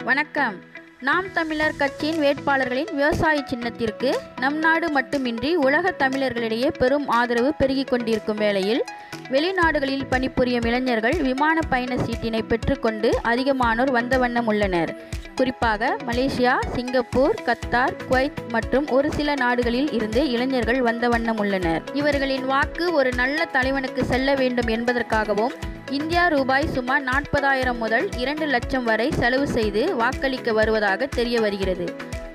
வணக்கம். நாம் தமிழர் கட்சியின் வேட்பாளர்களின் விவசாய சின்னத்திற்கு நம் நாடு மட்டுமின்றி உலக தமிழர்களிடையே பெரும் ஆதரவு பெருகிக் கொண்டிருக்கும் வேளையில் வெளிநாடுகளில் பணிபுரியும் இளைஞர்கள் விமான பயண சீட்டினை பெற்றுக்கொண்டு அதிகமானோர் வந்த வண்ணம் உள்ளனர். குறிப்பாக மலேசியா, சிங்கப்பூர், கத்தார், குவைத் மற்றும் ஒரு சில நாடுகளில் இருந்து இளைஞர்கள் வந்த வண்ணம் உள்ளனர். இவர்களின் வாக்கு ஒரு நல்ல தலைவனுக்கு செல்ல வேண்டும் என்பதற்காகவும் இந்தியா ரூபாய் சுமார் 40,000 முதல் 2 லட்சம் வரை செலவு செய்து வாக்களிக்க வருவதாக தெரிய வருகிறது.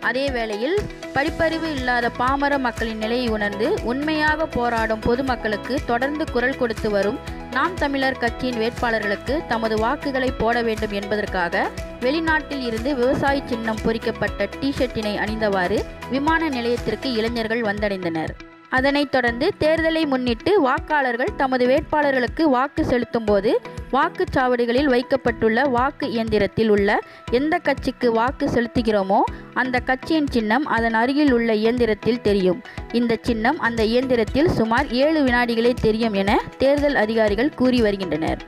அதே வேளையில் படிப்பறிவு இல்லாத பாமர மக்களின் நிலையை உணர்ந்து உண்மையாக போராடும் பொதுமக்களுக்கு தொடர்ந்து குரல் கொடுத்து வரும் நாம் தமிழர் கட்சியின் வேட்பாளர்களுக்கு தமது வாக்குகளை போட வேண்டும் என்பதற்காக வெளிநாட்டில் இருந்து விவசாய சின்னம் பொறிக்கப்பட்ட டி-ஷர்ட்டினை அணிந்தவாறு விமான நிலையத்திற்கு இளைஞர்கள் வந்தடைந்தனர். அதனைத் தொடர்ந்து தேர்தலை முன்னிட்டு வாக்காளர்கள் தமது வேட்பாளர்களுக்கு வாக்கு செலுத்தும் போது வாக்குச்சாவடிகளில் வைக்கப்பட்டுள்ள வாக்கு இயந்திரத்தில் உள்ள எந்த கட்சிக்கு வாக்கு செலுத்துகிறோமோ அந்த கட்சியின் சின்னம் அதன் அருகில் உள்ள இயந்திரத்தில் தெரியும். இந்த சின்னம் அந்த இயந்திரத்தில் சுமார் 7 வினாடிகளே தெரியும் என தேர்தல் அதிகாரிகள் கூறி வருகின்றனர்.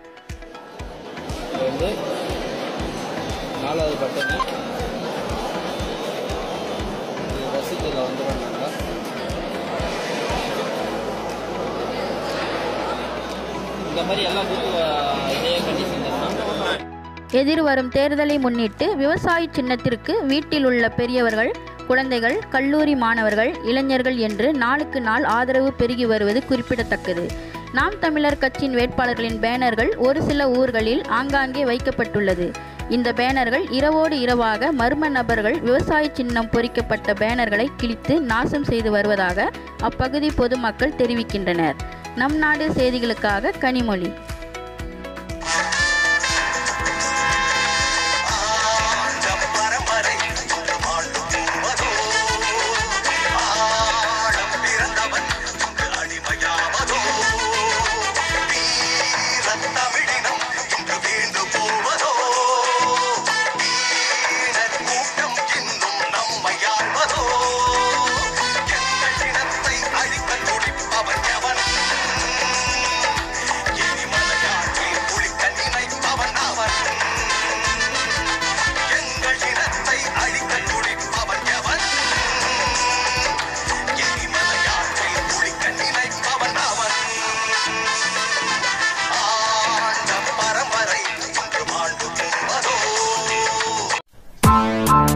எதிர்வரும் தேர்தலை முன்னிட்டு விவசாய சின்னத்திற்கு வீட்டில் உள்ள பெரியவர்கள், குழந்தைகள், கல்லூரி மாணவர்கள், இளைஞர்கள் என்று நாளுக்கு நாள் ஆதரவு பெருகி வருவது குறிப்பிடத்தக்கது. நாம் தமிழர் கட்சியின் வேட்பாளர்களின் பேனர்கள் ஒரு சில ஊர்களில் ஆங்காங்கே வைக்கப்பட்டுள்ளது. இந்த பேனர்கள் இரவோடு இரவாக மர்ம நபர்கள் விவசாய சின்னம் பொறிக்கப்பட்ட பேனர்களை கிழித்து நாசம் செய்து வருவதாக அப்பகுதி பொதுமக்கள் தெரிவிக்கின்றனர். நம் நாடு செய்திகளுக்காக Kanimozhi.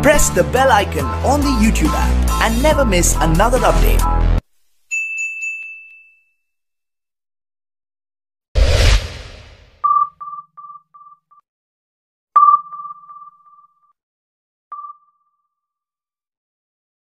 Press the bell icon on the YouTube app and never miss another update.